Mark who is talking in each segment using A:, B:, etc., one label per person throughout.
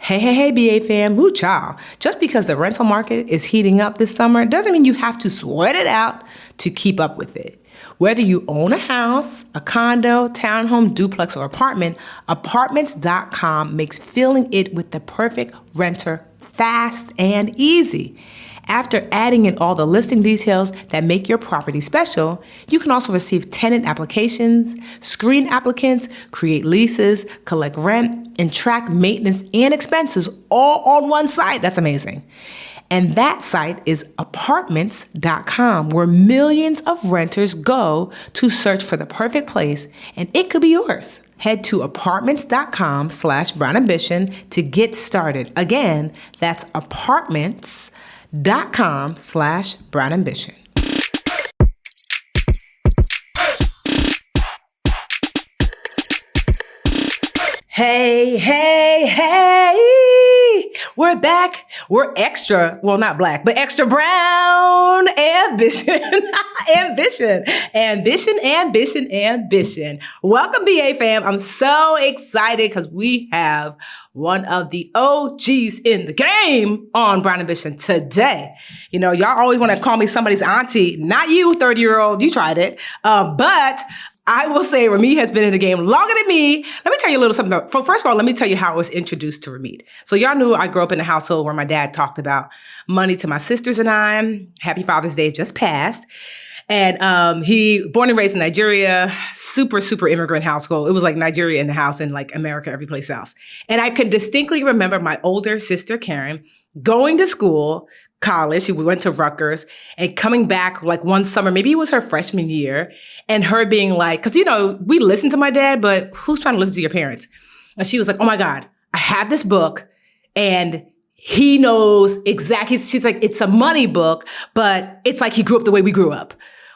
A: Hey, BA fam, woo child. Just because the rental market is heating up this summer doesn't mean you have to sweat it out to keep up with it. Whether you own a house, a condo, townhome, duplex, or apartment, apartments.com makes filling it with the perfect renter fast and easy. After adding in all the listing details that make your property special, you can also receive tenant applications, screen applicants, create leases, collect rent, and track maintenance and expenses all on one site. That's amazing. And that site is apartments.com, where millions of renters go to search for the perfect place, and it could be yours. Head to apartments.com/brownambition to get started. Again, that's apartments.com/brownambition. Hey, we're back. We're extra, well, not black, but extra brown ambition. Ambition. Welcome, BA fam. I'm so excited because we have one of the OGs in the game on Brown Ambition today. You know, y'all always want to call me somebody's auntie. Not you, 30-year-old. You tried it. But I will say Ramit has been in the game longer than me. Let me tell you a little something. First of all, let me tell you how I was introduced to Ramit. So y'all knew I grew up in a household where my dad talked about money to my sisters and I. Happy Father's Day just passed. And he born and raised in Nigeria, super immigrant household. It was like Nigeria in the house and like America every place else. And I can distinctly remember my older sister, Karen, going to school, college. She went to Rutgers and coming back like one summer, maybe it was her freshman year, and her being like, because, you know, we listened to my dad, but who's trying to listen to your parents? And she was like, oh my God, I have this book and he knows exactly. She's like, it's a money book, but it's like he grew up the way we grew up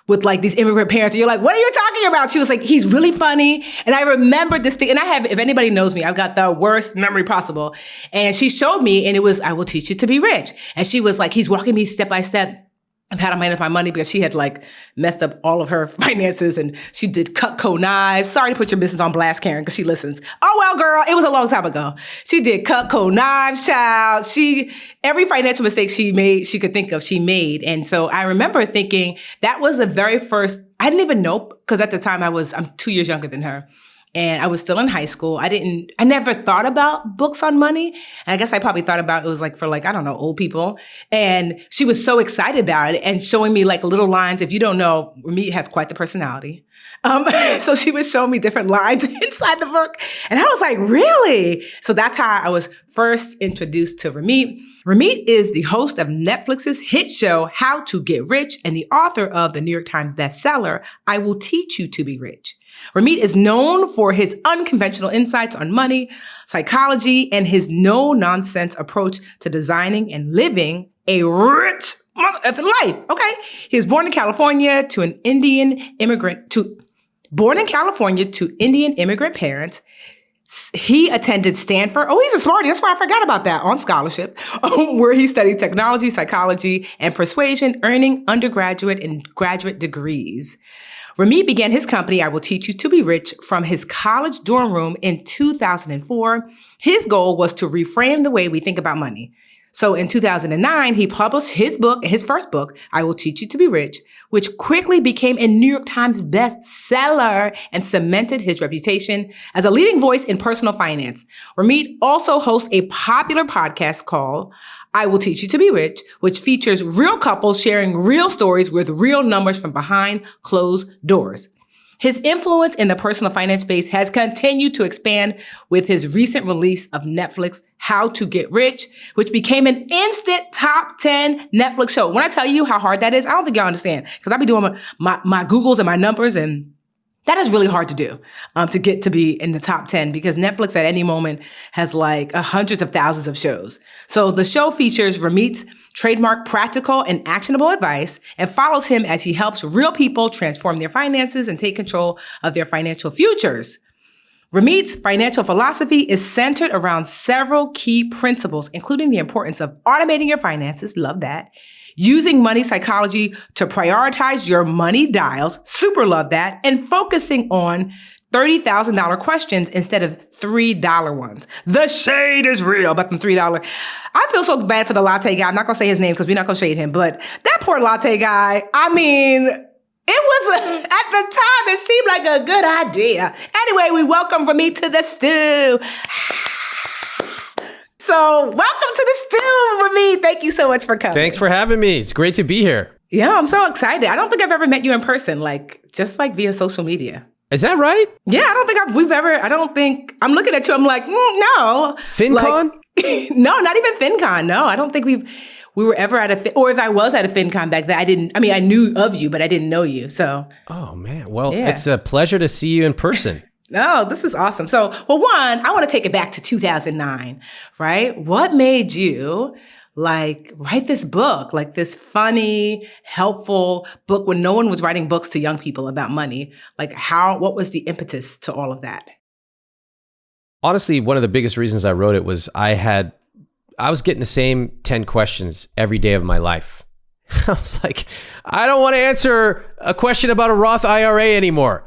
A: with like these immigrant parents. And you're like, what are you talking about? She was like, he's really funny. And I remember this thing. And I have, if anybody knows me, I've got the worst memory possible. And she showed me, and it was, I will teach you to be rich. And she was like, he's walking me step by step of how to manage my money, because she had like messed up all of her finances and she did Cutco knives. Sorry to put your business on blast, Karen, because she listens. Oh, well, girl, it was a long time ago. She did Cutco knives, child. Every financial mistake she made, she could think of, she made. And so I remember thinking that was the very first, I didn't even know, because at the time I'm 2 years younger than her. And I was still in high school. I never thought about books on money. And I guess I probably thought about it was like for like, I don't know, old people. And she was so excited about it and showing me like little lines. If you don't know, Ramit has quite the personality. So she was showing me different lines inside the book. And I was like, really? So that's how I was first introduced to Ramit. Ramit is the host of Netflix's hit show, How to Get Rich, and the author of the New York Times bestseller, I Will Teach You to Be Rich. Ramit is known for his unconventional insights on money, psychology, and his no-nonsense approach to designing and living a rich motherfucking life. Okay. He was born in California to Indian immigrant parents. He attended Stanford. Oh, he's a smarty. That's why I forgot about that, on scholarship, where he studied technology, psychology, and persuasion, earning undergraduate and graduate degrees. Ramit began his company, I Will Teach You to Be Rich, from his college dorm room in 2004. His goal was to reframe the way we think about money. So in 2009, he published his first book, I Will Teach You to Be Rich, which quickly became a New York Times bestseller and cemented his reputation as a leading voice in personal finance. Ramit also hosts a popular podcast called I Will Teach You to Be Rich, which features real couples sharing real stories with real numbers from behind closed doors. His influence in the personal finance space has continued to expand with his recent release of Netflix, How to Get Rich, which became an instant top 10 Netflix show. When I tell you how hard that is, I don't think y'all understand, because I be doing my Googles and my numbers, and that is really hard to do, to get to be in the top 10, because Netflix at any moment has like hundreds of thousands of shows. So the show features Ramit's trademark practical and actionable advice and follows him as he helps real people transform their finances and take control of their financial futures. Ramit's financial philosophy is centered around several key principles, including the importance of automating your finances, love that, using money psychology to prioritize your money dials, super love that, and focusing on $30,000 questions instead of $3 ones. The shade is real about them $3. I feel so bad for the latte guy. I'm not going to say his name because we're not going to shade him, but that poor latte guy, I mean, it was, at the time, it seemed like a good idea. Anyway, we welcome Ramit to the stew. So welcome to the stew, Ramit. Thank you so much for coming.
B: Thanks for having me. It's great to be here.
A: Yeah, I'm so excited. I don't think I've ever met you in person, just via social media.
B: Is that right?
A: Yeah, I'm looking at you, I'm like, no.
B: FinCon?
A: No, not even FinCon. No, I don't think we were ever at or if I was at a FinCon back then, I knew of you, but I didn't know you, so.
B: Oh, man. Well, It's a pleasure to see you in person.
A: Oh, this is awesome. So, well, one, I want to take it back to 2009, right? What made you write this book, this funny, helpful book when no one was writing books to young people about money? What was the impetus to all of that?
B: Honestly, one of the biggest reasons I wrote it was I was getting the same 10 questions every day of my life. I was like, I don't want to answer a question about a Roth IRA anymore.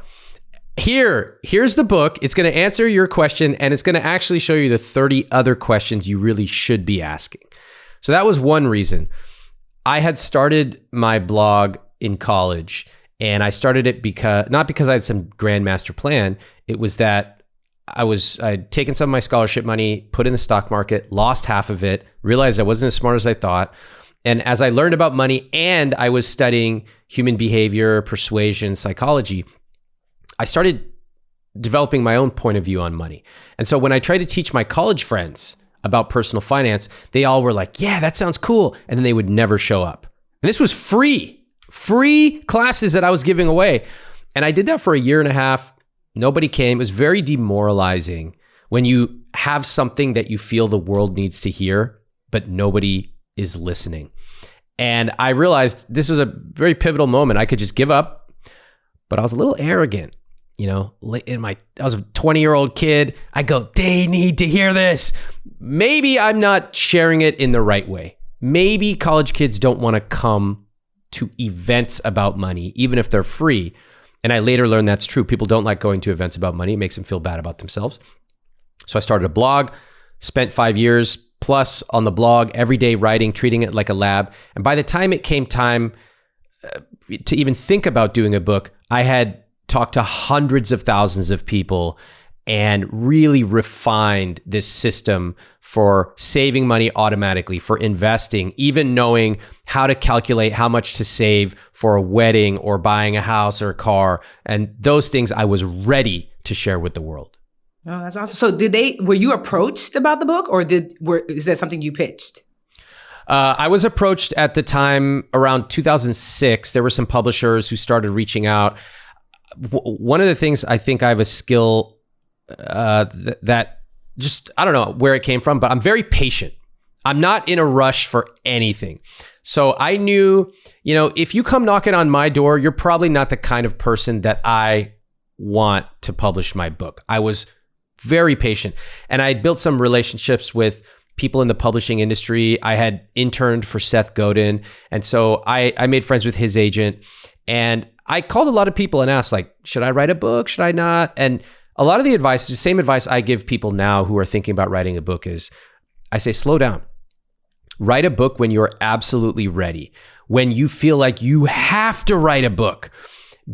B: Here's the book. It's going to answer your question, and it's going to actually show you the 30 other questions you really should be asking. So that was one reason. I had started my blog in college, and I started it not because I had some grand master plan. It was that I'd taken some of my scholarship money, put in the stock market, lost half of it, realized I wasn't as smart as I thought. And as I learned about money and I was studying human behavior, persuasion, psychology, I started developing my own point of view on money. And so when I tried to teach my college friends about personal finance, they all were like, yeah, that sounds cool. And then they would never show up. And this was free classes that I was giving away. And I did that for a year and a half. Nobody came. It was very demoralizing when you have something that you feel the world needs to hear, but nobody is listening. And I realized this was a very pivotal moment. I could just give up, but I was a little arrogant. I was a 20-year-old kid. I go, they need to hear this. Maybe I'm not sharing it in the right way. Maybe college kids don't want to come to events about money, even if they're free. And I later learned that's true. People don't like going to events about money. It makes them feel bad about themselves. So I started a blog, spent 5 years plus on the blog, every day writing, treating it like a lab. And by the time it came time to even think about doing a book, I had talked to hundreds of thousands of people and really refined this system for saving money automatically, for investing, even knowing how to calculate how much to save for a wedding or buying a house or a car. And those things I was ready to share with the world.
A: Oh, that's awesome. So were you approached about the book, or is that something you pitched?
B: I was approached at the time around 2006. There were some publishers who started reaching out. One of the things I think I have a skill that just, I don't know where it came from, but I'm very patient. I'm not in a rush for anything. So I knew, if you come knocking on my door, you're probably not the kind of person that I want to publish my book. I was very patient, and I had built some relationships with people in the publishing industry. I had interned for Seth Godin. And so I made friends with his agent, and I called a lot of people and asked, should I write a book? Should I not? And a lot of the advice, the same advice I give people now who are thinking about writing a book is, I say, slow down. Write a book when you're absolutely ready. When you feel like you have to write a book.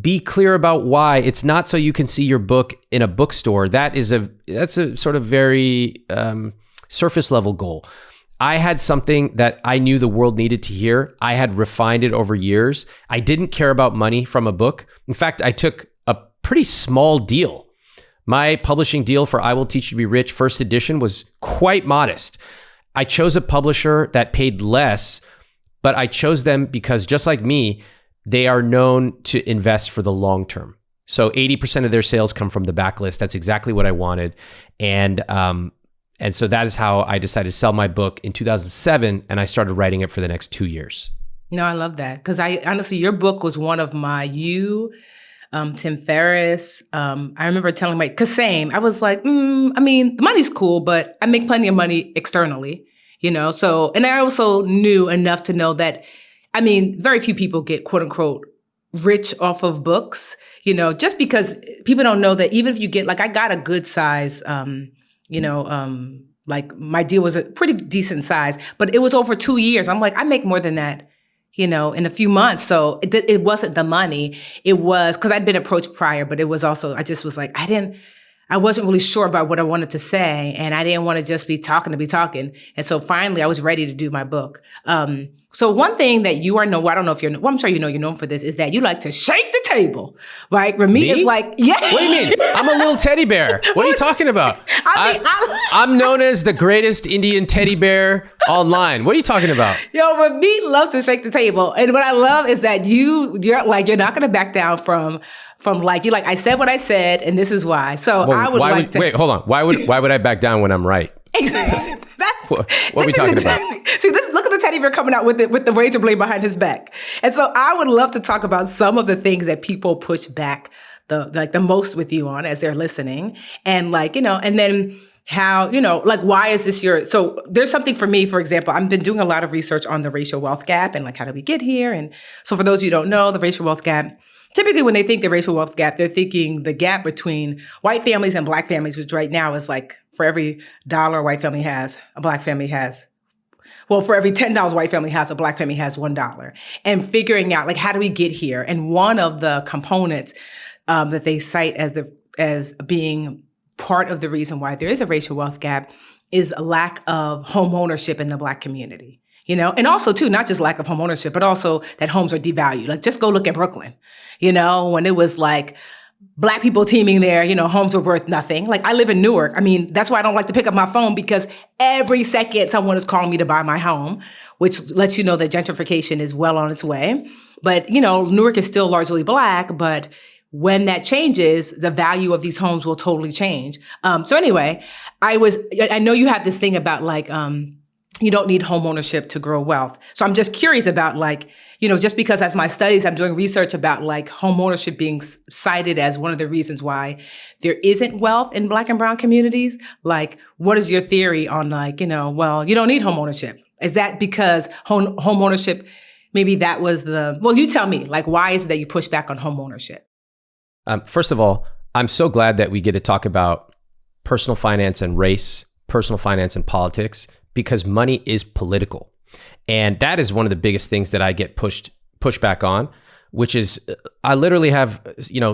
B: Be clear about why. It's not so you can see your book in a bookstore. That's a sort of very surface level goal. I had something that I knew the world needed to hear. I had refined it over years. I didn't care about money from a book. In fact, I took a pretty small deal. My publishing deal for I Will Teach You to Be Rich first edition was quite modest. I chose a publisher that paid less, but I chose them because, just like me, they are known to invest for the long term. So 80% of their sales come from the backlist. That's exactly what I wanted. And so that is how I decided to sell my book in 2007, and I started writing it for the next 2 years.
A: No, I love that. Because honestly, your book was one of Tim Ferriss. I remember telling because same, I was like, the money's cool, but I make plenty of money externally, so, and I also knew enough to know that, very few people get quote unquote rich off of books, just because people don't know that even if you get, like, I got a good size, like my deal was a pretty decent size, but it was over 2 years. I'm like, I make more than that, in a few months. So it wasn't the money. It was because I'd been approached prior, but it was also, I just was like, I wasn't really sure about what I wanted to say, and I didn't want to just be talking to be talking. And so finally, I was ready to do my book. So one thing that you are known, I don't know if you're, well, I'm sure you're known for this, is that you like to shake the table, right? Ramit
B: Me?
A: is like, yeah.
B: What do you mean? I'm a little teddy bear. What are you talking about? I'm known as the greatest Indian teddy bear online. What are you talking about?
A: Ramit loves to shake the table. And what I love is that you're not going to back down from like, you're like, I said what I said, and this is why. So
B: well,
A: I would like to.
B: Wait, hold on. Why would I back down when I'm right? What are we talking about?
A: See, look at the teddy bear coming out with the razor blade behind his back. And so I would love to talk about some of the things that people push back the most with you on as they're listening. And and then how, like, why is this so there's something for me, for example, I've been doing a lot of research on the racial wealth gap and like, how did we get here? And so for those of you who don't know, the racial wealth gap, typically when they think the racial wealth gap, they're thinking the gap between white families and black families, which right now is like for every $1 a white family has, a black family has. Well, for every $10 a white family has, a black family has $1. And figuring out, like, how do we get here? And one of the components that they cite as being part of the reason why there is a racial wealth gap is a lack of home ownership in the black community. And also too, not just lack of home ownership, but also that homes are devalued. Like, just go look at Brooklyn, when it was like black people teeming there, homes were worth nothing. Like, I live in Newark. I mean, that's why I don't like to pick up my phone, because every second someone is calling me to buy my home, which lets you know that gentrification is well on its way. But, Newark is still largely black, but when that changes, the value of these homes will totally change. So anyway, I know you have this thing about like, you don't need home ownership to grow wealth. So I'm just curious about like, just because as my studies, I'm doing research about like home ownership being cited as one of the reasons why there isn't wealth in black and brown communities. Like, what is your theory on like, well, you don't need home ownership. Is that because home ownership, maybe that was well, you tell me, like, why is it that you push back on home ownership?
B: First of all, I'm so glad that we get to talk about personal finance and race, personal finance and politics, because money is political. And that is one of the biggest things that I get pushed back on, which is I literally have,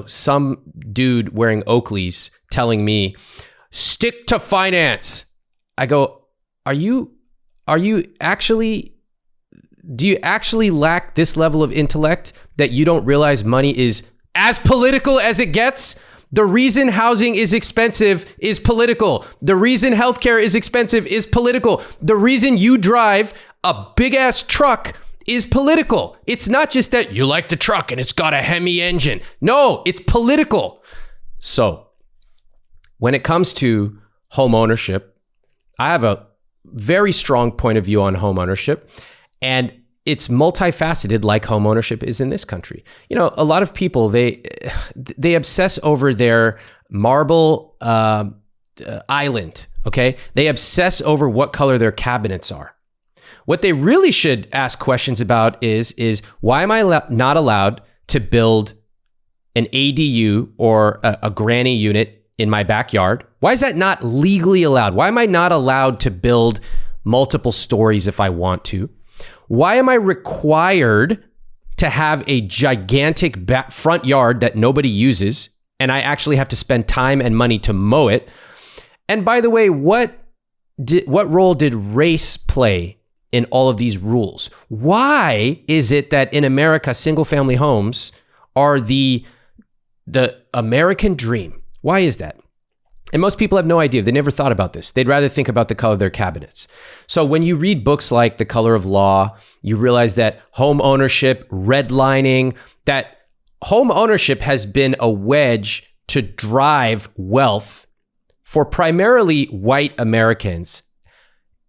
B: some dude wearing Oakleys telling me, stick to finance. I go, do you actually lack this level of intellect that you don't realize money is as political as it gets? The reason housing is expensive is political. The reason healthcare is expensive is political. The reason you drive a big ass truck is political. It's not just that you like the truck and it's got a Hemi engine. No, it's political. So when it comes to home ownership, I have a very strong point of view on home ownership, and it's multifaceted like home ownership is in this country. A lot of people, they obsess over their marble island, okay? They obsess over what color their cabinets are. What they really should ask questions about is why am I not allowed to build an ADU or a granny unit in my backyard? Why is that not legally allowed? Why am I not allowed to build multiple stories if I want to? Why am I required to have a gigantic front yard that nobody uses, and I actually have to spend time and money to mow it? And by the way, what role did race play in all of these rules? Why is it that in America, single-family homes are the American dream? Why is that? And most people have no idea. They never thought about this. They'd rather think about the color of their cabinets. So when you read books like The Color of Law, you realize that home ownership, redlining, that home ownership has been a wedge to drive wealth for primarily white Americans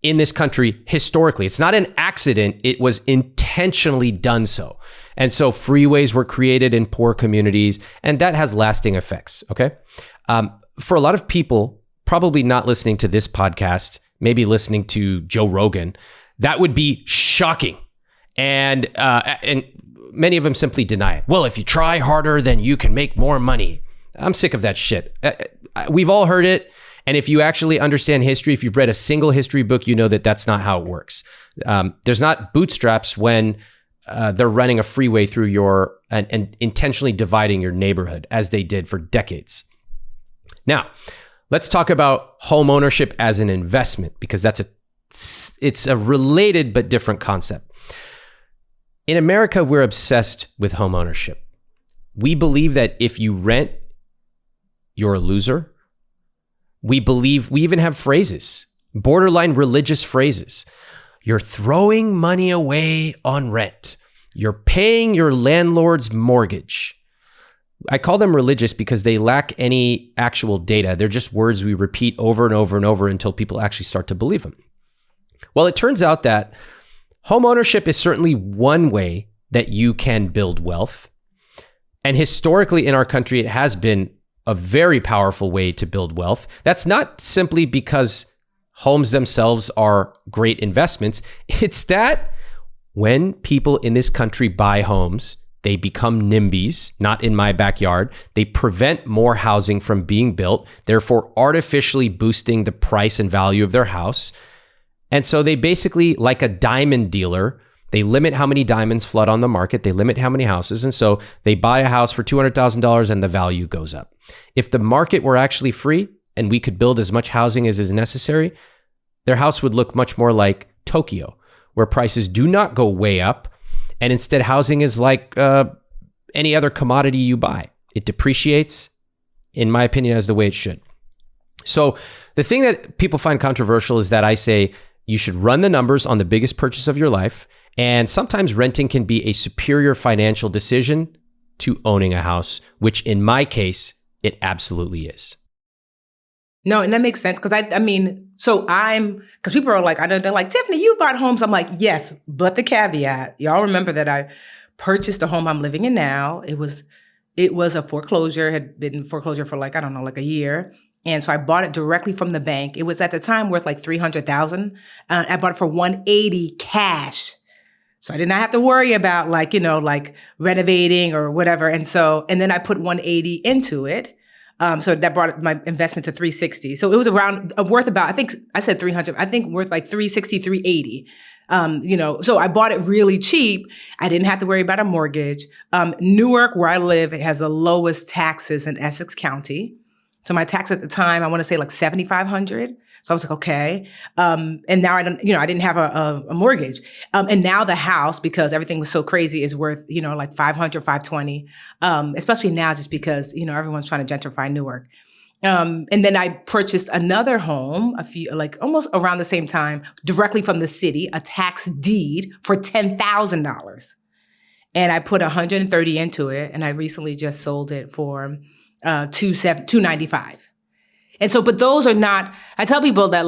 B: in this country historically. It's not an accident. It was intentionally done so. And so freeways were created in poor communities, and that has lasting effects, okay? For a lot of people, probably not listening to this podcast, maybe listening to Joe Rogan, that would be shocking. And many of them simply deny it. Well, if you try harder, then you can make more money. I'm sick of that shit. We've all heard it. And if you actually understand history, if you've read a single history book, you know that that's not how it works. There's not bootstraps when they're running a freeway through and intentionally dividing your neighborhood, as they did for decades. Now, let's talk about home ownership as an investment, because it's a related but different concept. In America, we're obsessed with home ownership. We believe that if you rent, you're a loser. We even have phrases, borderline religious phrases. You're throwing money away on rent. You're paying your landlord's mortgage. I call them religious because they lack any actual data. They're just words we repeat over and over and over until people actually start to believe them. Well, it turns out that home ownership is certainly one way that you can build wealth. And historically in our country, it has been a very powerful way to build wealth. That's not simply because homes themselves are great investments. It's that when people in this country buy homes, they become NIMBYs, not in my backyard. They prevent more housing from being built, therefore artificially boosting the price and value of their house. And so they basically, like a diamond dealer, they limit how many diamonds flood on the market. They limit how many houses. And so they buy a house for $200,000 and the value goes up. If the market were actually free and we could build as much housing as is necessary, their house would look much more like Tokyo, where prices do not go way up. And instead, housing is like any other commodity you buy. It depreciates, in my opinion, as the way it should. So the thing that people find controversial is that I say you should run the numbers on the biggest purchase of your life. And sometimes renting can be a superior financial decision to owning a house, which in my case, it absolutely is.
A: No, and that makes sense. Because because people are like, I know they're like, Tiffany, you bought homes. I'm like, yes, but the caveat, y'all remember that I purchased the home I'm living in now. It was a foreclosure, had been foreclosure for like a year. And so I bought it directly from the bank. It was at the time worth like $300,000. I bought it for $180 cash. So I did not have to worry about like renovating or whatever. And then I put $180 into it. So that brought my investment to $360. So it was worth about, I think I said $300, I think worth like $360, $380. So I bought it really cheap. I didn't have to worry about a mortgage. Newark, where I live, it has the lowest taxes in Essex County. So my tax at the time, I want to say like $7,500. So I was like, okay. And now I didn't have a mortgage. And now the house, because everything was so crazy, is worth, like $500, $520. Especially now just because, everyone's trying to gentrify Newark. And then I purchased another home almost around the same time, directly from the city, a tax deed for $10,000. And I put $130 into it. And I recently just sold it for $295. And so, but those are not, I tell people that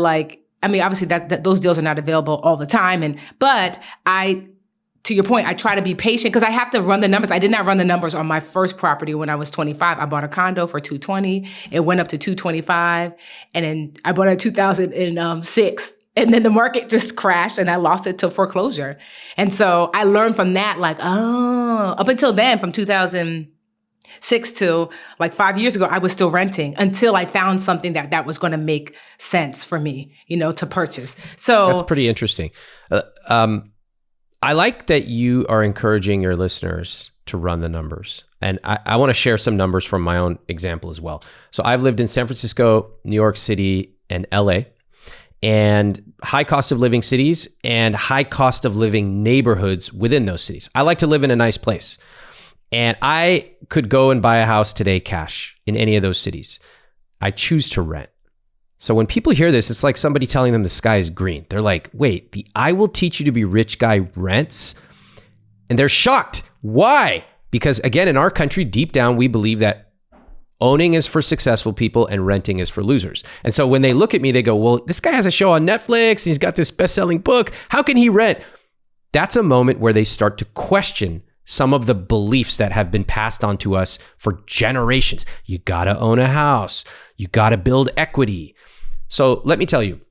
A: obviously that those deals are not available all the time. But to your point, I try to be patient because I have to run the numbers. I did not run the numbers on my first property when I was 25. I bought a condo for $220. It went up to $225. And then I bought it in 2006. And then the market just crashed and I lost it to foreclosure. And so I learned from that, up until then, from 2006 to like 5 years ago, I was still renting until I found something that was going to make sense for me, to purchase. So
B: that's pretty interesting. I like that you are encouraging your listeners to run the numbers. And I want to share some numbers from my own example as well. So I've lived in San Francisco, New York City, and LA, and high cost of living cities and high cost of living neighborhoods within those cities. I like to live in a nice place. And I could go and buy a house today cash in any of those cities. I choose to rent. So when people hear this, it's like somebody telling them the sky is green. They're like, wait, the I will teach you to be rich guy rents? And they're shocked. Why? Because again, in our country, deep down, we believe that owning is for successful people and renting is for losers. And so when they look at me, they go, well, this guy has a show on Netflix. He's got this best-selling book. How can he rent? That's a moment where they start to question some of the beliefs that have been passed on to us for generations. You gotta own a house. You gotta build equity. So let me tell you,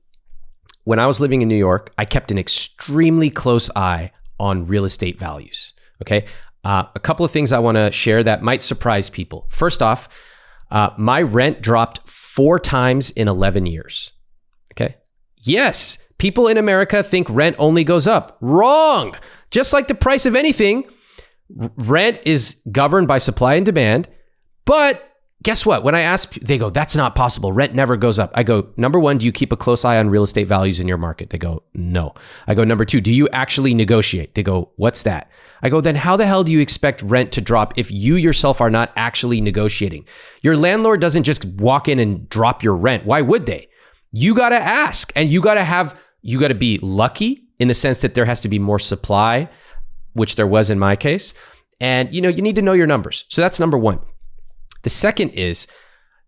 B: when I was living in New York, I kept an extremely close eye on real estate values, okay? A couple of things I want to share that might surprise people. First off, my rent dropped 4 times in 11 years. Okay. Yes, people in America think rent only goes up. Wrong. Just like the price of anything, rent is governed by supply and demand. But guess what? When I ask, they go, that's not possible. Rent never goes up. I go, number one, do you keep a close eye on real estate values in your market? They go, no. I go, number two, do you actually negotiate? They go, what's that? I go, then how the hell do you expect rent to drop if you yourself are not actually negotiating? Your landlord doesn't just walk in and drop your rent. Why would they? You got to ask, and you got to be lucky in the sense that there has to be more supply, which there was in my case. And, you need to know your numbers. So that's number one. The second is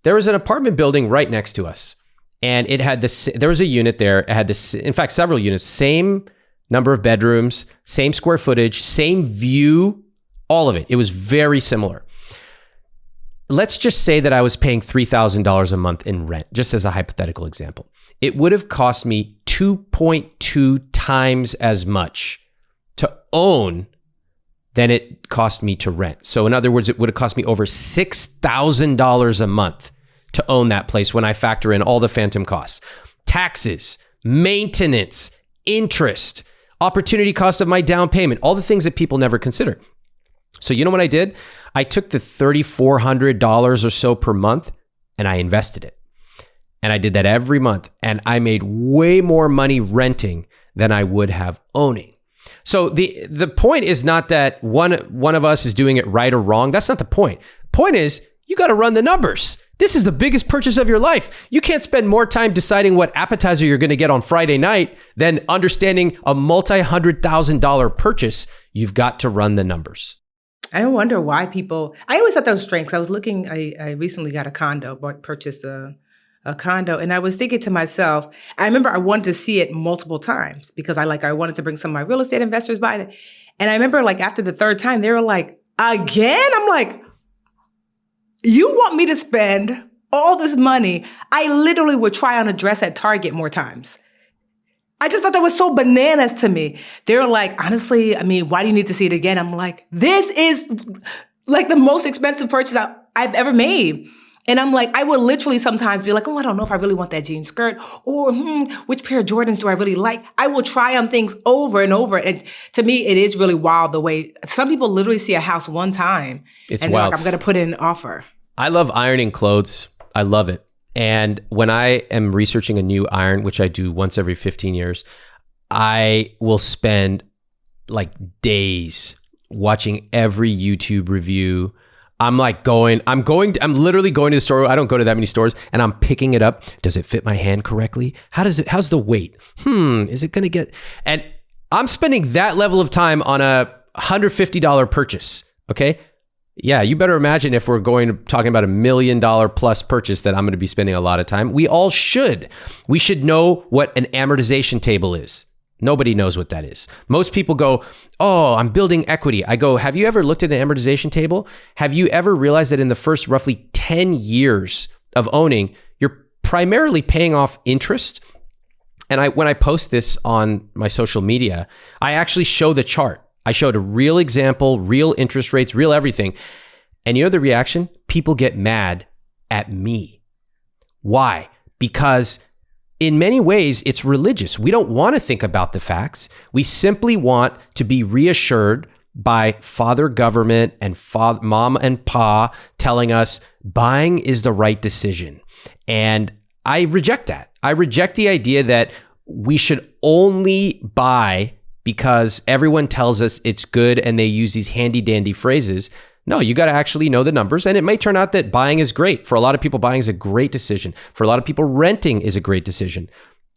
B: there was an apartment building right next to us, and it had there was a unit there. It had in fact, several units, same number of bedrooms, same square footage, same view, all of it. It was very similar. Let's just say that I was paying $3,000 a month in rent, just as a hypothetical example. It would have cost me 2.2 times as much to own than it cost me to rent. So in other words, it would have cost me over $6,000 a month to own that place when I factor in all the phantom costs, taxes, maintenance, interest, opportunity cost of my down payment, all the things that people never consider. So you know what I did? I took the $3,400 or so per month and I invested it. And I did that every month. And I made way more money renting than I would have owning. So the point is not that one of us is doing it right or wrong. That's not the point. Point is, you got to run the numbers. This is the biggest purchase of your life. You can't spend more time deciding what appetizer you're going to get on Friday night than understanding a multi-$100,000 purchase. You've got to run the numbers.
A: I don't wonder why people, I always thought that was strange. I was looking, I recently got a condo, purchased a condo. And I was thinking to myself, I remember I wanted to see it multiple times because I wanted to bring some of my real estate investors by it. And I remember after the third time, they were like, again? I'm like, you want me to spend all this money? I literally would try on a dress at Target more times. I just thought that was so bananas to me. They were like, honestly, why do you need to see it again? I'm like, this is the most expensive purchase I've ever made. And I'm like, I would literally sometimes be like, oh, I don't know if I really want that jean skirt, or which pair of Jordans do I really like? I will try on things over and over. And to me, it is really wild the way some people literally see a house one time
B: it's
A: and
B: wild.
A: They're like, I'm going to put in an offer.
B: I love ironing clothes. I love it. And when I am researching a new iron, which I do once every 15 years, I will spend days watching every YouTube review. I'm literally going to the store. I don't go to that many stores, and I'm picking it up. Does it fit my hand correctly? How's the weight? Is it going to get, and I'm spending that level of time on a $150 purchase. Okay. Yeah. You better imagine if we're talking about $1 million plus purchase that I'm going to be spending a lot of time. We all should. We should know what an amortization table is. Nobody knows what that is. Most people go, oh, I'm building equity. I go, have you ever looked at an amortization table? Have you ever realized that in the first roughly 10 years of owning, you're primarily paying off interest? And when I post this on my social media, I actually show the chart. I showed a real example, real interest rates, real everything. And you know the reaction? People get mad at me. Why? Because in many ways, it's religious. We don't want to think about the facts. We simply want to be reassured by father government and mom and pa telling us buying is the right decision. And I reject that. I reject the idea that we should only buy because everyone tells us it's good and they use these handy dandy phrases. No, you got to actually know the numbers. And it may turn out that buying is great. For a lot of people, buying is a great decision. For a lot of people, renting is a great decision.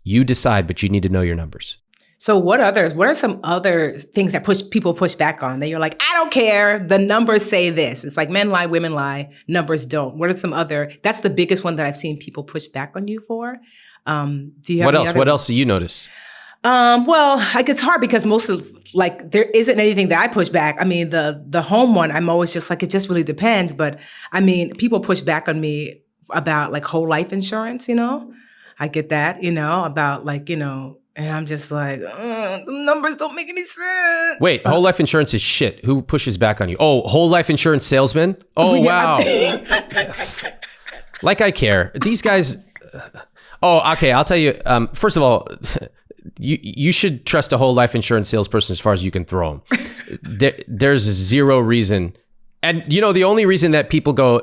B: You decide, but you need to know your numbers.
A: So what are some other things that people push back on? That you're like, I don't care. The numbers say this. It's like men lie, women lie, numbers don't. What are some other, that's the biggest one that I've seen people push back on you for. Do you have
B: What else do you notice?
A: Well, it's hard because most of there isn't anything that I push back. The home one, I'm always just like, it just really depends. But people push back on me about whole life insurance, I get that, about And I'm just like, the numbers don't make any sense.
B: Wait, whole life insurance is shit. Who pushes back on you? Oh, whole life insurance salesman? Oh, wow. Like I care. These guys... Oh, okay. I'll tell you. First of all, you should trust a whole life insurance salesperson as far as you can throw them. There's zero reason. And, the only reason that people go...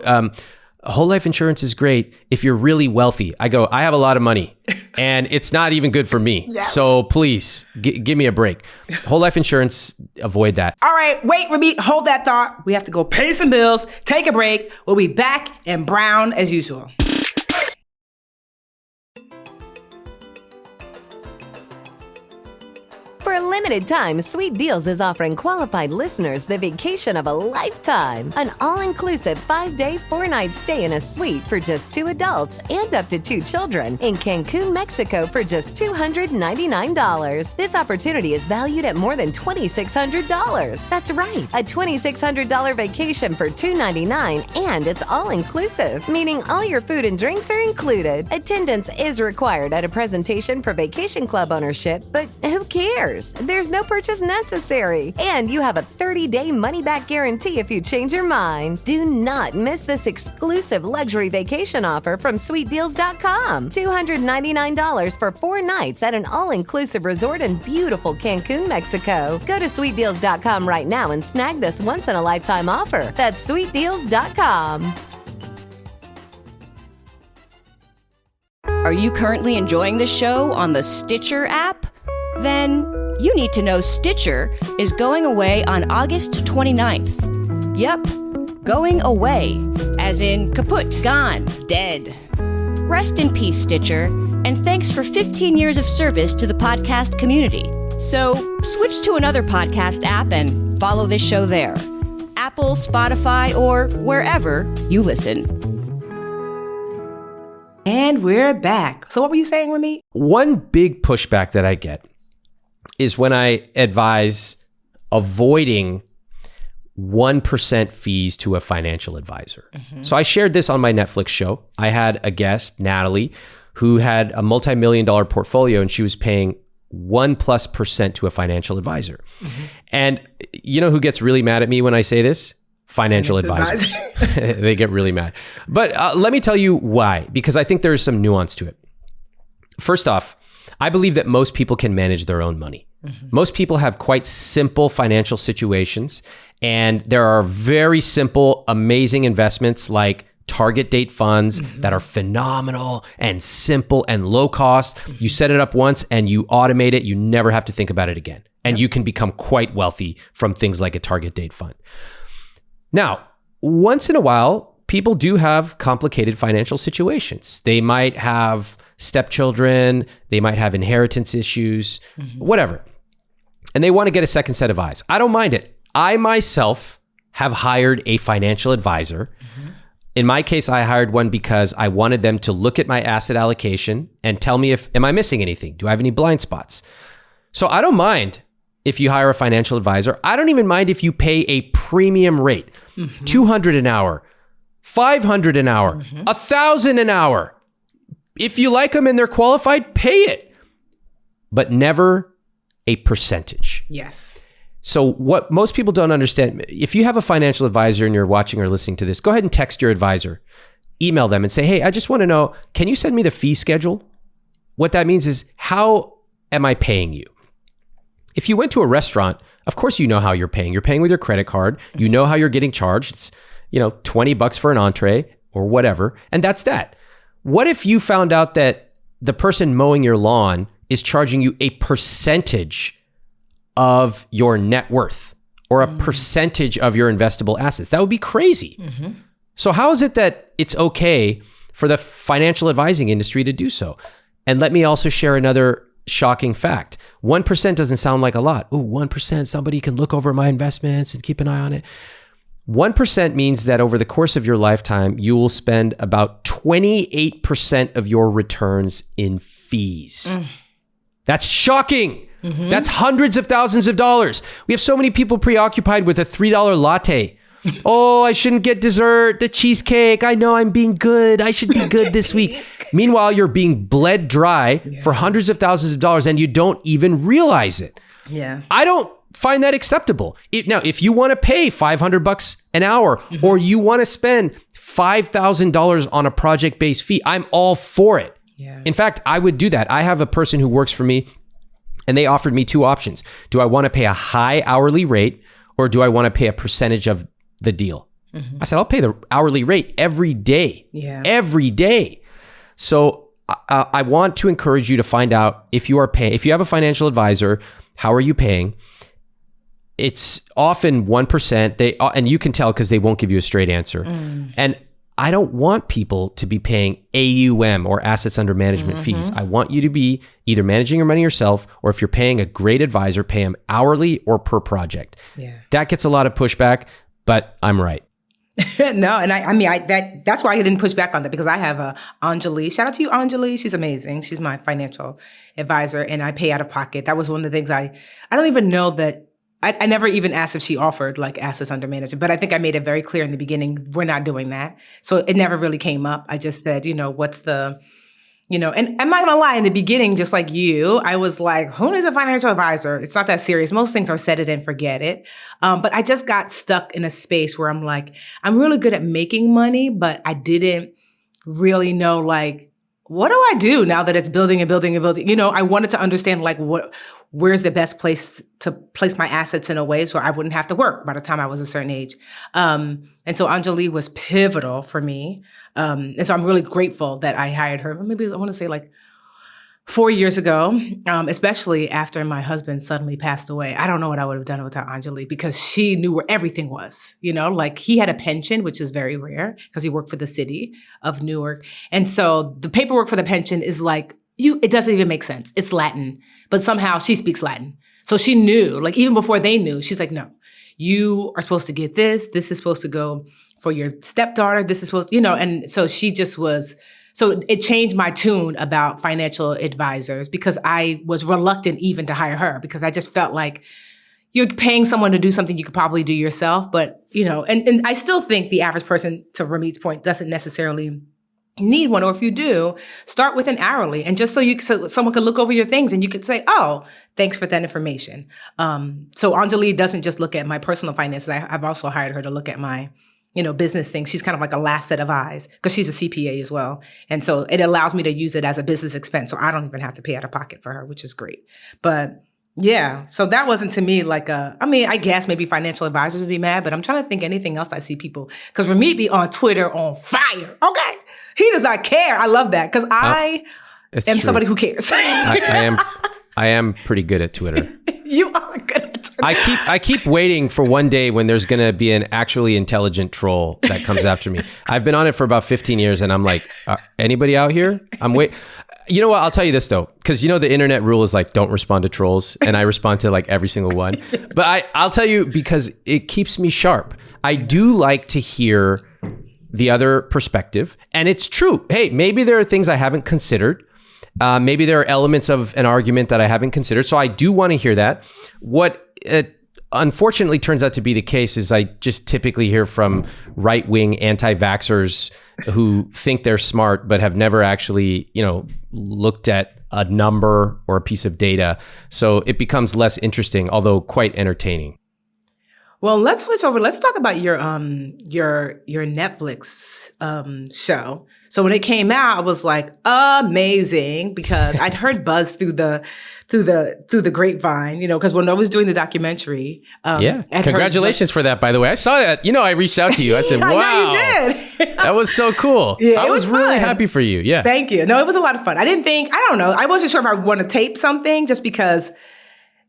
B: whole life insurance is great if you're really wealthy. I go, I have a lot of money and it's not even good for me. Yes. So please give me a break. Whole life insurance, avoid that.
A: All right, wait, Ramit, hold that thought. We have to go pay some bills, take a break. We'll be back and brown as usual.
C: For a limited time, Sweet Deals is offering qualified listeners the vacation of a lifetime. An all-inclusive 5-day, 4-night stay in a suite for just 2 adults and up to 2 children in Cancun, Mexico for just $299. This opportunity is valued at more than $2,600. That's right, a $2,600 vacation for $299, and it's all-inclusive, meaning all your food and drinks are included. Attendance is required at a presentation for Vacation Club ownership, but who cares? There's no purchase necessary. And you have a 30-day money-back guarantee if you change your mind. Do not miss this exclusive luxury vacation offer from sweetdeals.com. $299 for 4 nights at an all-inclusive resort in beautiful Cancun, Mexico. Go to sweetdeals.com right now and snag this once-in-a-lifetime offer. That's sweetdeals.com.
D: Are you currently enjoying the show on the Stitcher app? Then you need to know Stitcher is going away on August 29th. Yep, going away, as in kaput, gone, dead. Rest in peace, Stitcher, and thanks for 15 years of service to the podcast community. So switch to another podcast app and follow this show there. Apple, Spotify, or wherever you listen.
A: And we're back. So what were you saying, Ramit?
B: One big pushback that I get is when I advise avoiding 1% fees to a financial advisor. Mm-hmm. So I shared this on my Netflix show. I had a guest, Natalie, who had a multi-million-dollar portfolio and she was paying 1+% to a financial advisor. Mm-hmm. And you know who gets really mad at me when I say this? Financial advisors. They get really mad. But let me tell you why, because I think there's some nuance to it. First off, I believe that most people can manage their own money. Mm-hmm. Most people have quite simple financial situations, and there are very simple, amazing investments like target date funds that are phenomenal and simple and low cost. Mm-hmm. You set it up once and you automate it. You never have to think about it again. And you can become quite wealthy from things like a target date fund. Now, once in a while, people do have complicated financial situations. They might have stepchildren, they might have inheritance issues, whatever. And they want to get a second set of eyes. I don't mind it. I myself have hired a financial advisor. In my case, I hired one because I wanted them to look at my asset allocation and tell me am I missing anything? Do I have any blind spots? So I don't mind if you hire a financial advisor. I don't even mind if you pay a premium rate, $200 an hour, $500 an hour, $1,000 an hour. If you like them and they're qualified, pay it, but never a percentage.
A: Yes.
B: So what most people don't understand, if you have a financial advisor and you're watching or listening to this, go ahead and text your advisor, email them and say, hey, I just want to know, can you send me the fee schedule? What that means is, how am I paying you? If you went to a restaurant, of course you know how you're paying. You're paying with your credit card. You know how you're getting charged. It's, $20 for an entree or whatever. And that's that. What if you found out that the person mowing your lawn is charging you a percentage of your net worth or a percentage of your investable assets? That would be crazy. So how is it that it's okay for the financial advising industry to do so? And let me also share another shocking fact. 1% doesn't sound like a lot. Ooh, 1%, somebody can look over my investments and keep an eye on it. 1% means that over the course of your lifetime, you will spend about 28% of your returns in fees. That's shocking. That's hundreds of thousands of dollars. We have so many people preoccupied with a $3 latte Oh, I shouldn't get dessert, the cheesecake. I know I'm being good. I should be good this week. Meanwhile, you're being bled dry for hundreds of thousands of dollars and you don't even realize it.
A: Yeah.
B: I don't find that acceptable. Now, if you want to pay $500 an hour or you want to spend $5,000 on a project-based fee, I'm all for it.
A: Yeah.
B: In fact, I would do that. I have a person who works for me and they offered me two options. Do I want to pay a high hourly rate or do I want to pay a percentage of the deal? I said, I'll pay the hourly rate every day.
A: Yeah.
B: Every day. So I want to encourage you to find out if you are paying, if you have a financial advisor, how are you paying? It's often 1%. And you can tell because they won't give you a straight answer. And I don't want people to be paying AUM or assets under management fees. I want you to be either managing your money yourself, or if you're paying a great advisor, pay them hourly or per project.
A: Yeah.
B: That gets a lot of pushback, but I'm right.
A: No, and that's why I didn't push back on that, because I have a Anjali. Shout out to you, Anjali. She's amazing. She's my financial advisor, and I pay out of pocket. That was one of the things I don't even know that. I never even asked if she offered like assets under management, but I think I made it very clear in the beginning, we're not doing that. So it never really came up. I just said, what's the, and I'm not gonna lie, in the beginning, just like you, I was like, who needs a financial advisor? It's not that serious. Most things are set it and forget it. But I just got stuck in a space where I'm like, I'm really good at making money, but I didn't really know like, what do I do now that it's building and building and building? I wanted to understand like where's the best place to place my assets in a way so I wouldn't have to work by the time I was a certain age. And so Anjali was pivotal for me. And so I'm really grateful that I hired her. Maybe I want to say like 4 years ago, especially after my husband suddenly passed away. I don't know what I would have done without Anjali, because she knew where everything was, like he had a pension, which is very rare because he worked for the city of Newark. And so the paperwork for the pension is like, it doesn't even make sense. It's Latin, but somehow she speaks Latin. So she knew, like even before they knew, she's like, no, you are supposed to get this. This is supposed to go for your stepdaughter. This is supposed to, and so she just was. So it changed my tune about financial advisors, because I was reluctant even to hire her, because I just felt like you're paying someone to do something you could probably do yourself. But, and I still think the average person, to Ramit's point, doesn't necessarily need one. Or if you do, start with an hourly, and just so someone can look over your things and you could say, oh, thanks for that information. So Anjali doesn't just look at my personal finances. I've also hired her to look at my business things. She's kind of like a last set of eyes, because she's a CPA as well. And so it allows me to use it as a business expense. So I don't even have to pay out of pocket for her, which is great. But yeah, so that wasn't to me like I guess maybe financial advisors would be mad, but I'm trying to think anything else I see people, because Ramit be on Twitter on fire. Okay. He does not care. I love that, because I am somebody who cares.
B: I am pretty good at Twitter.
A: You are good at Twitter.
B: I keep waiting for one day when there's going to be an actually intelligent troll that comes after me. I've been on it for about 15 years and I'm like, anybody out here? You know what? I'll tell you this though, because the internet rule is like, don't respond to trolls. And I respond to like every single one. But I'll tell you, because it keeps me sharp. I do like to hear the other perspective. And it's true. Hey, maybe there are things I haven't considered. Maybe there are elements of an argument that I haven't considered. So I do want to hear that. What unfortunately turns out to be the case is I just typically hear from right-wing anti-vaxxers who think they're smart, but have never actually, looked at a number or a piece of data. So it becomes less interesting, although quite entertaining.
A: Well, let's switch over. Let's talk about your Netflix show. So when it came out, I was like, amazing, because I'd heard buzz through the grapevine, because when I was doing the documentary,
B: congratulations for that, by the way. I saw that. I reached out to you. I said, "Wow,
A: I know you did."
B: That was so cool.
A: Yeah,
B: I was really happy for you. Yeah,
A: thank you. No, it was a lot of fun. I don't know. I wasn't sure if I would want to tape something, just because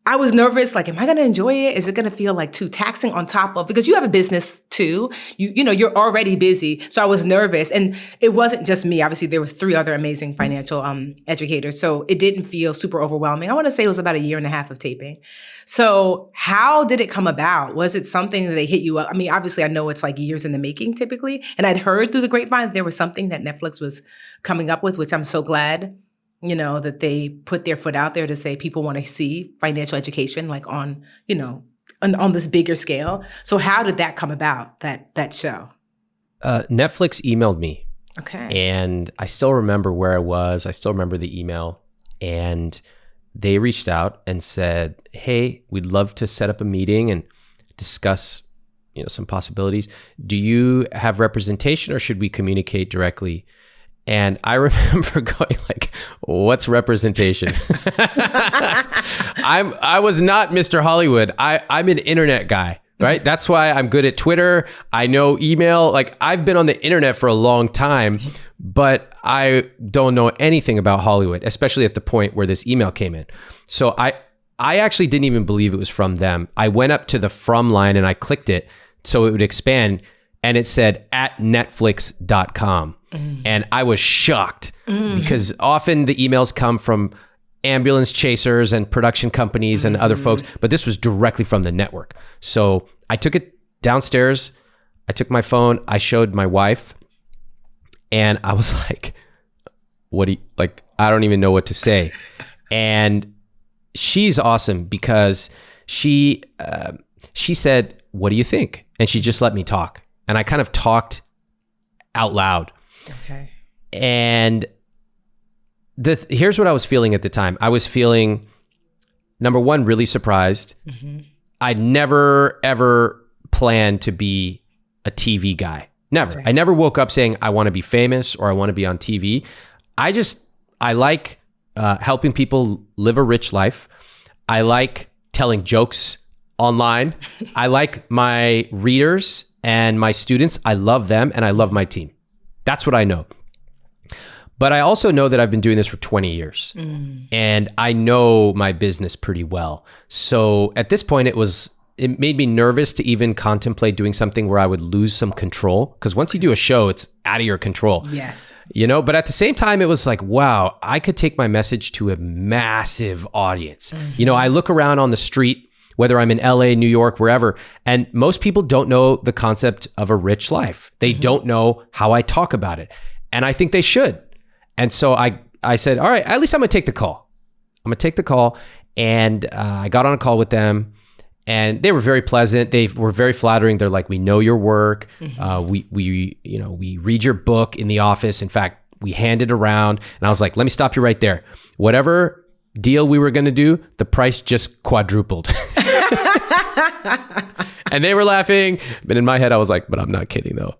A: I was nervous, like, am I going to enjoy it? Is it going to feel like too taxing on top of, because you have a business too, you're already busy. So I was nervous, and it wasn't just me. Obviously there was 3 other amazing financial educators. So it didn't feel super overwhelming. I want to say it was about 1.5 years of taping. So how did it come about? Was it something that they hit you up? I mean, obviously I know it's like years in the making typically. And I'd heard through the grapevine that there was something that Netflix was coming up with, which I'm so glad that they put their foot out there to say people want to see financial education like on, on this bigger scale. So how did that come about, that show?
B: Netflix emailed me.
A: Okay.
B: And I still remember where I was. I still remember the email. And they reached out and said, hey, we'd love to set up a meeting and discuss, some possibilities. Do you have representation or should we communicate directly? And I remember going like, what's representation? I was not Mr. Hollywood. I'm an internet guy, right? That's why I'm good at Twitter. I know email. Like I've been on the internet for a long time, but I don't know anything about Hollywood, especially at the point where this email came in. So I actually didn't even believe it was from them. I went up to the from line and I clicked it so it would expand, and it said at netflix.com. And I was shocked because often the emails come from ambulance chasers and production companies and other folks, but this was directly from the network. So I took it downstairs. I took my phone. I showed my wife and I was like, I don't even know what to say. And she's awesome because she said, what do you think? And she just let me talk. And I kind of talked out loud.
A: Okay.
B: And here's what I was feeling at the time. I was feeling, number one, really surprised. I'd never, ever planned to be a TV guy. Never.
A: Okay.
B: I never woke up saying, I want to be famous or I want to be on TV. I like helping people live a rich life. I like telling jokes online. I like my readers and my students. I love them and I love my team. That's what I know. But I also know that I've been doing this for 20 years and I know my business pretty well. So at this point, it made me nervous to even contemplate doing something where I would lose some control. Because once you do a show, it's out of your control.
A: Yes.
B: But at the same time, it was like, wow, I could take my message to a massive audience. I look around on the street, whether I'm in LA, New York, wherever, and most people don't know the concept of a rich life. They don't know how I talk about it. And I think they should. And so I said, all right, at least I'm going to take the call. I'm going to take the call. And I got on a call with them and they were very pleasant. They were very flattering. They're like, we know your work. We read your book in the office. In fact, we hand it around. And I was like, let me stop you right there. Whatever deal we were going to do, the price just quadrupled. And they were laughing. But in my head, I was like, but I'm not kidding though.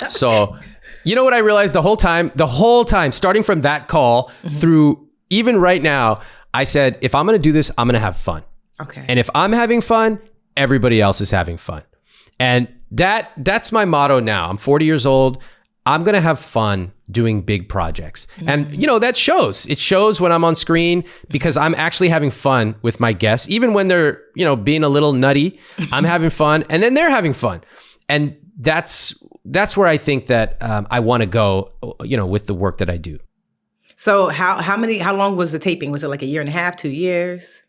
B: So you know what I realized the whole time, starting from that call through even right now, I said, if I'm going to do this, I'm going to have fun.
A: Okay.
B: And if I'm having fun, everybody else is having fun. And that's my motto now. I'm 40 years old. I'm going to have fun doing big projects. And, that shows. It shows when I'm on screen because I'm actually having fun with my guests. Even when they're, being a little nutty, I'm having fun and then they're having fun. And that's where I think that I want to go, with the work that I do.
A: So how long was the taping? Was it like a year and a half, 2 years?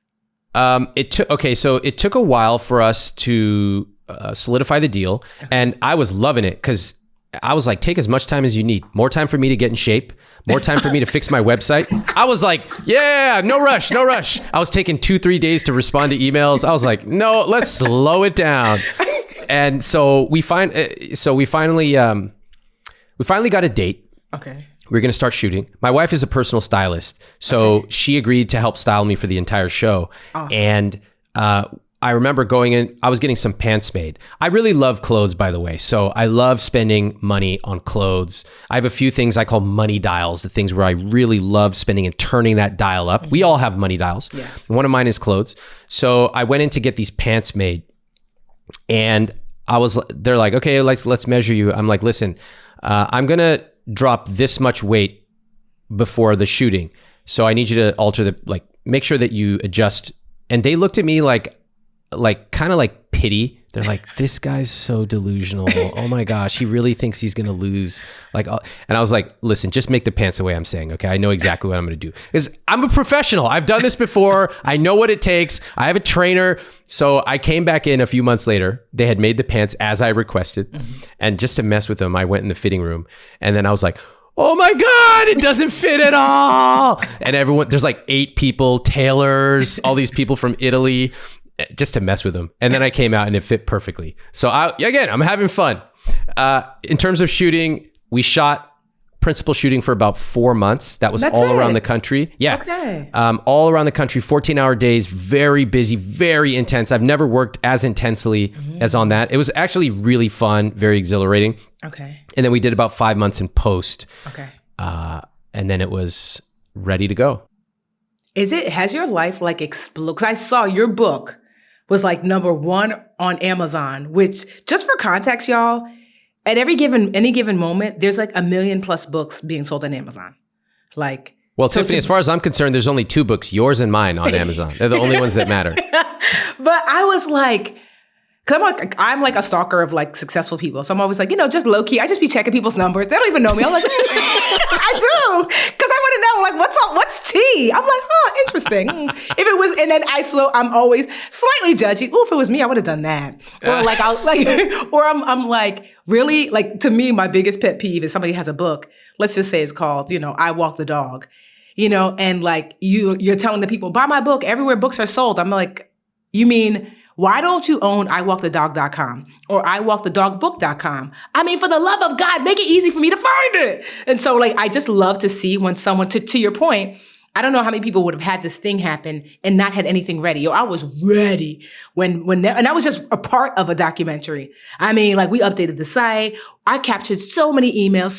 B: It took a while for us to solidify the deal. And I was loving it because I was like, take as much time as you need. More time for me to get in shape. More time for me to fix my website. I was like, yeah, no rush. I was taking 2-3 days to respond to emails. I was like, no, let's slow it down. And so we finally got a date.
A: Okay.
B: We were going to start shooting. My wife is a personal stylist, so she agreed to help style me for the entire show. Awesome. And I remember going in, I was getting some pants made. I really love clothes, by the way. So I love spending money on clothes. I have a few things I call money dials, the things where I really love spending and turning that dial up. We all have money dials. Yes. One of mine is clothes. So I went in to get these pants made and they're like, okay, let's measure you. I'm like, listen, I'm going to drop this much weight before the shooting. So I need you to make sure that you adjust. And they looked at me like kind of like pity. They're like, this guy's so delusional. Oh my gosh, he really thinks he's going to lose. And I was like, listen, just make the pants the way I'm saying. Okay. I know exactly what I'm going to do because I'm a professional. I've done this before. I know what it takes. I have a trainer. So I came back in a few months later. They had made the pants as I requested. Mm-hmm. And just to mess with them, I went in the fitting room and then I was like, oh my God, it doesn't fit at all. And there's like 8 people, tailors, all these people from Italy. just to mess with them. And then I came out and it fit perfectly. So I'm having fun. In terms of shooting, we shot principal shooting for about 4 months. That was around the country. Yeah.
A: Okay.
B: All around the country, 14-hour days, very busy, very intense. I've never worked as intensely as on that. It was actually really fun, very exhilarating.
A: Okay.
B: And then we did about 5 months in post.
A: Okay.
B: And then it was ready to go.
A: Has your life like exploded? Because I saw your book was like #1 on Amazon, which just for context, y'all, at any given moment, there's like 1 million+ books being sold on Amazon. Like,
B: well, Tiffany, as far as I'm concerned, there's only 2 books, yours and mine, on Amazon. They're the only ones that matter.
A: But I was like, because I'm like a stalker of like successful people. So I'm always like, just low key. I just be checking people's numbers. They don't even know me. I'm like, I do. Because I want to know like, what's up? What's tea? I'm like, interesting. If it was, and then I'm always slightly judgy. Ooh, if it was me, I would have done that. Or like, I'm like, really? Like, to me, my biggest pet peeve is somebody has a book. Let's just say it's called, I Walk the Dog, and like you're telling the people, buy my book everywhere books are sold. I'm like, you mean, why don't you own iwalkthedog.com or iwalkthedogbook.com? I mean, for the love of God, make it easy for me to find it. And so like, I just love to see when someone, to your point, I don't know how many people would have had this thing happen and not had anything ready. I was ready and that was just a part of a documentary. I mean, like we updated the site. I captured so many emails,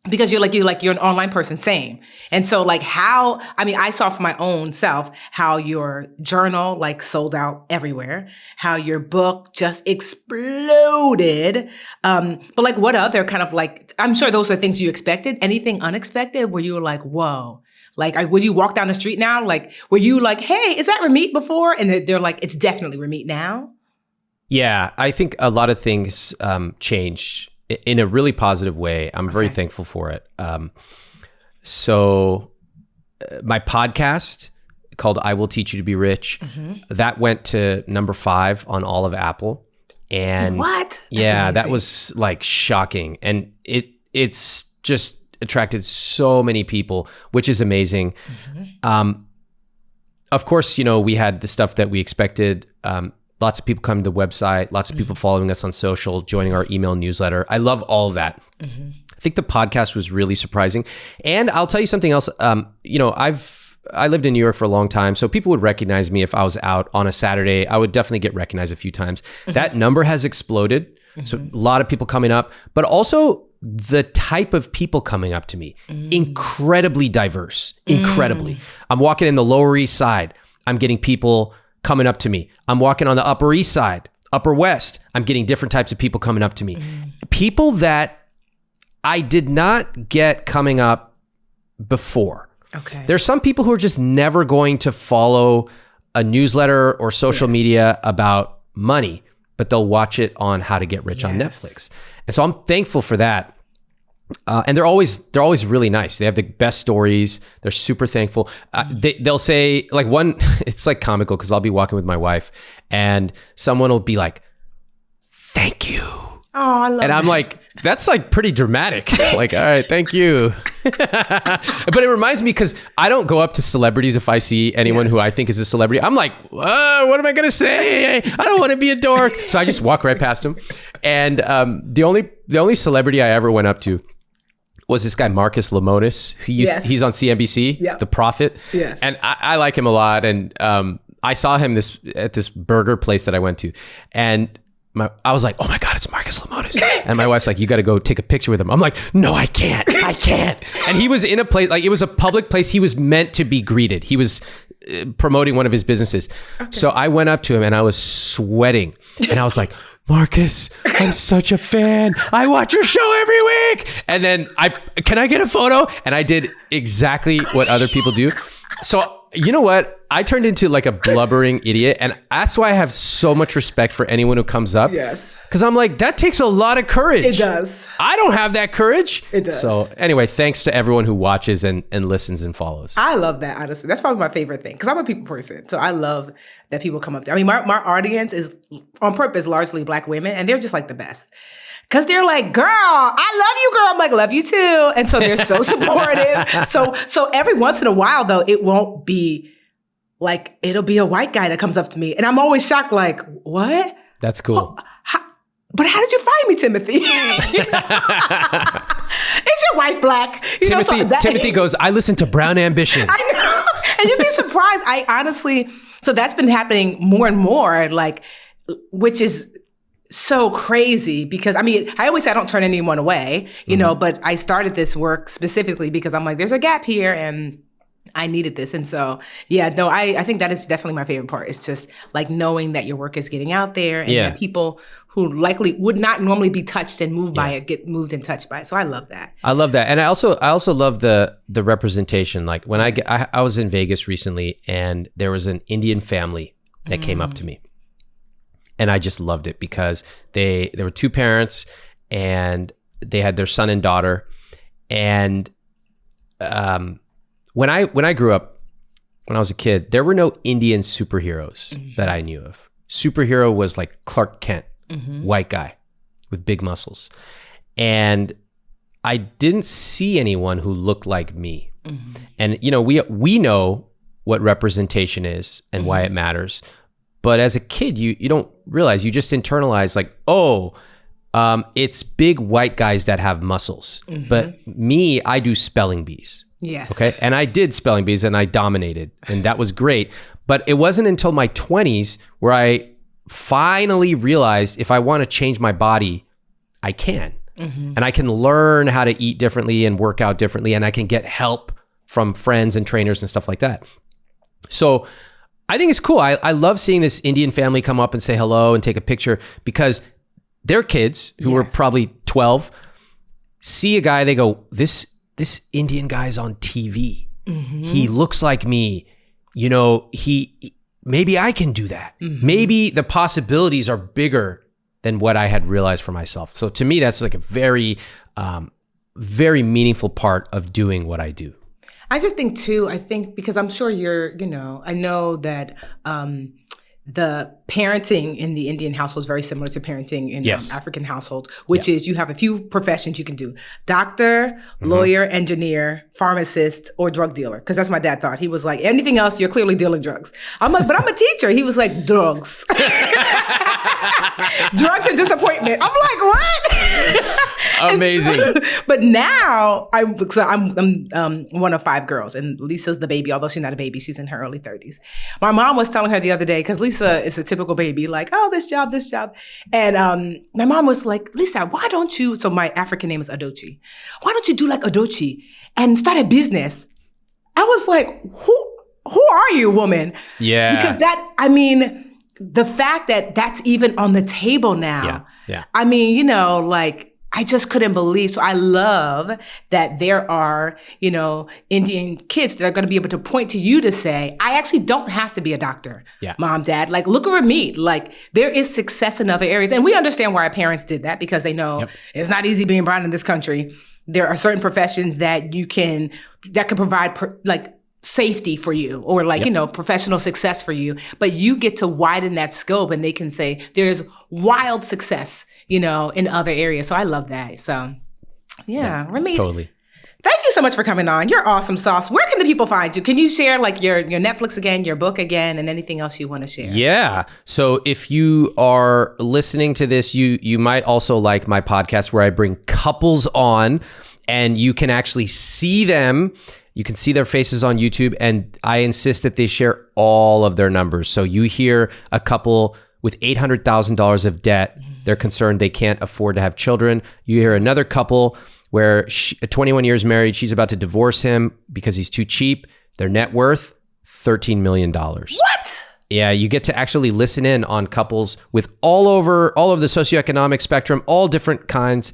A: because you're an online person, same. And so like I saw for my own self how your journal like sold out everywhere, how your book just exploded. But like what other kind of like, I'm sure those are things you expected. Anything unexpected where you were like, whoa, like would you walk down the street now? Like, were you like, hey, is that Ramit before? And they're like, it's definitely Ramit now.
B: Yeah, I think a lot of things changed in a really positive way. I'm very thankful for it. So my podcast called I Will Teach You to Be Rich, that went to #5 on all of Apple. And
A: what?
B: Yeah, that was like shocking. And it's just attracted so many people, which is amazing. Of course, we had the stuff that we expected. Lots of people coming to the website, lots of people following us on social, joining our email newsletter. I love all of that. I think the podcast was really surprising. And I'll tell you something else. I lived in New York for a long time, so people would recognize me if I was out on a Saturday. I would definitely get recognized a few times. That number has exploded. So a lot of people coming up, but also the type of people coming up to me, incredibly diverse, incredibly. I'm walking in the Lower East Side. I'm getting people coming up to me. I'm walking on the Upper East Side, Upper West. I'm getting different types of people coming up to me. People that I did not get coming up before.
A: Okay.
B: There's some people who are just never going to follow a newsletter or social media about money, but they'll watch it on How to Get Rich on Netflix. And so I'm thankful for that. And they're always really nice. They have the best stories. They're super thankful. They'll say like it's like comical because I'll be walking with my wife and someone will be like, "Thank you."
A: Oh, I love
B: And I'm
A: that.
B: like, that's like pretty dramatic. Like, all right, thank you. But it reminds me because I don't go up to celebrities if I see anyone who I think is a celebrity. I'm like, what am I going to say? I don't want to be a dork. So I just walk right past them. And the only celebrity I ever went up to was this guy, Marcus Lemonis. He's on CNBC, The Prophet.
A: Yes.
B: And I like him a lot. And I saw him at this burger place that I went to. And I was like, oh my God, it's Marcus Lemonis. And my wife's like, you got to go take a picture with him. I'm like, no, I can't. And he was in a place, like it was a public place. He was meant to be greeted. He was promoting one of his businesses. Okay. So I went up to him and I was sweating. And I was like, Marcus, I'm such a fan. I watch your show every week. And then can I get a photo? And I did exactly what other people do. So you know what? I turned into like a blubbering idiot. And that's why I have so much respect for anyone who comes up.
A: Yes.
B: Because I'm like, that takes a lot of courage.
A: It does.
B: I don't have that courage.
A: It does.
B: So anyway, thanks to everyone who watches and listens and follows.
A: I love that, honestly. That's probably my favorite thing because I'm a people person. So I love that people come up there. I mean, my audience is on purpose largely Black women, and they're just like the best. Because they're like, girl, I love you, girl. I'm like, love you too. And so they're so supportive. So every once in a while, though, it won't be like it'll be a white guy that comes up to me. And I'm always shocked, like, what?
B: That's cool.
A: But how did you find me, Timothy? Is your wife black?
B: Timothy goes, I listen to Brown Ambition.
A: I know. And you'd be surprised. I honestly, so that's been happening more and more, like, which is so crazy because, I mean, I always say I don't turn anyone away, you know, but I started this work specifically because I'm like, there's a gap here and I needed this. And so, yeah, no, I think that is definitely my favorite part. It's just like knowing that your work is getting out there and that people who likely would not normally be touched and moved by it get moved and touched by it. So I love that.
B: I love that. And I also love the representation. Like when I was in Vegas recently and there was an Indian family that came up to me. And I just loved it because there were two parents and they had their son and daughter. And when I grew up, when I was a kid, there were no Indian superheroes that I knew of. Superhero was like Clark Kent, white guy with big muscles. And I didn't see anyone who looked like me. And, you know, we know what representation is and why it matters. But as a kid, you don't realize, you just internalize like, it's big white guys that have muscles. But me, I do spelling bees.
A: Yes.
B: Okay. And I did spelling bees and I dominated and that was great. But it wasn't until my 20s where I finally realized if I want to change my body, I can. And I can learn how to eat differently and work out differently. And I can get help from friends and trainers and stuff like that. So I think it's cool. I love seeing this Indian family come up and say hello and take a picture because their kids, who were probably 12, see a guy, they go, this Indian guy's on TV. He looks like me. You know, maybe I can do that. Maybe the possibilities are bigger than what I had realized for myself. So to me, that's like a very, very meaningful part of doing what I do.
A: I just think too, because I'm sure I know that the parenting in the Indian household is very similar to parenting in African households, which is you have a few professions you can do: doctor, lawyer, engineer, pharmacist, or drug dealer. Because that's what my dad thought. He was like, anything else, you're clearly dealing drugs. I'm like, but I'm a teacher. He was like, drugs. Drugs and disappointment. I'm like, what?
B: Amazing.
A: But now I'm one of 5 girls, and Lisa's the baby. Although she's not a baby, she's in her early 30s. My mom was telling her the other day, because Lisa is a typical baby, like, oh, this job. And my mom was like, Lisa, why don't you? So my African name is Adochi. Why don't you do like Adochi and start a business? I was like, who are you, woman?
B: Yeah.
A: Because the fact that that's even on the table now.
B: Yeah.
A: I mean, like, I just couldn't believe. So I love that there are, Indian kids that are going to be able to point to you to say, I actually don't have to be a doctor, mom, dad. Like, look over me. Like, there is success in other areas. And we understand why our parents did that, because they know it's not easy being brown in this country. There are certain professions that can provide safety for you, or professional success for you. But you get to widen that scope, and they can say there's wild success, in other areas. So I love that. So Ramit,
B: totally.
A: Thank you so much for coming on. You're awesome sauce. Where can the people find you? Can you share like your Netflix again, your book again, and anything else you want to share?
B: Yeah. So if you are listening to this, you might also like my podcast where I bring couples on and you can actually see them. You can see their faces on YouTube, and I insist that they share all of their numbers. So you hear a couple with $800,000 of debt. They're concerned they can't afford to have children. You hear another couple where 21 years married, she's about to divorce him because he's too cheap. Their net worth, $13 million.
A: What?
B: Yeah, you get to actually listen in on couples with all of the socioeconomic spectrum, all different kinds,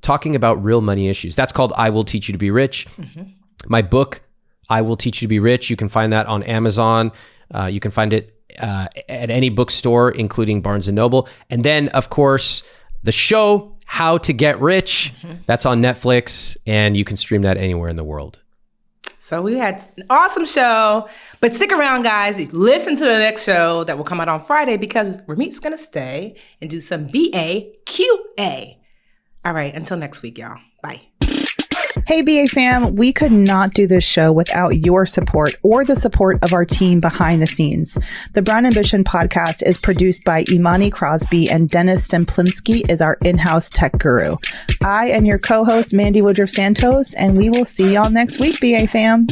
B: talking about real money issues. That's called I Will Teach You to Be Rich. My book, I Will Teach You to Be Rich, you can find that on Amazon. You can find it at any bookstore, including Barnes & Noble. And then, of course, the show, How to Get Rich, that's on Netflix, and you can stream that anywhere in the world.
A: So we had an awesome show, but stick around, guys. Listen to the next show that will come out on Friday, because Ramit's going to stay and do some BAQA. All right, until next week, y'all. Bye.
E: Hey, BA fam, we could not do this show without your support or the support of our team behind the scenes. The Brown Ambition podcast is produced by Imani Crosby, and Dennis Stemplinsky is our in-house tech guru. I am your co-host, Mandy Woodruff Santos, and we will see y'all next week, BA fam.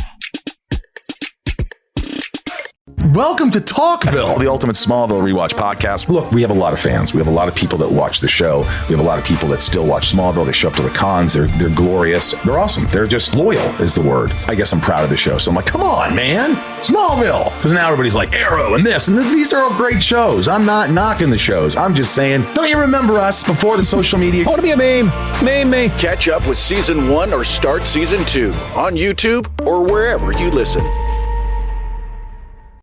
F: Welcome to Talkville, the ultimate Smallville rewatch podcast. Look, we have a lot of fans. We have a lot of people that watch the show. We have a lot of people that still watch Smallville. They show up to the cons. They're glorious. They're awesome. They're just loyal is the word. I guess I'm proud of the show. So I'm like, come on, man. Smallville. Because now everybody's like Arrow and this. And these are all great shows. I'm not knocking the shows. I'm just saying, don't you remember us before the social media?
G: I want to be a meme. Meme.
H: Catch up with season 1 or start season 2 on YouTube or wherever you listen.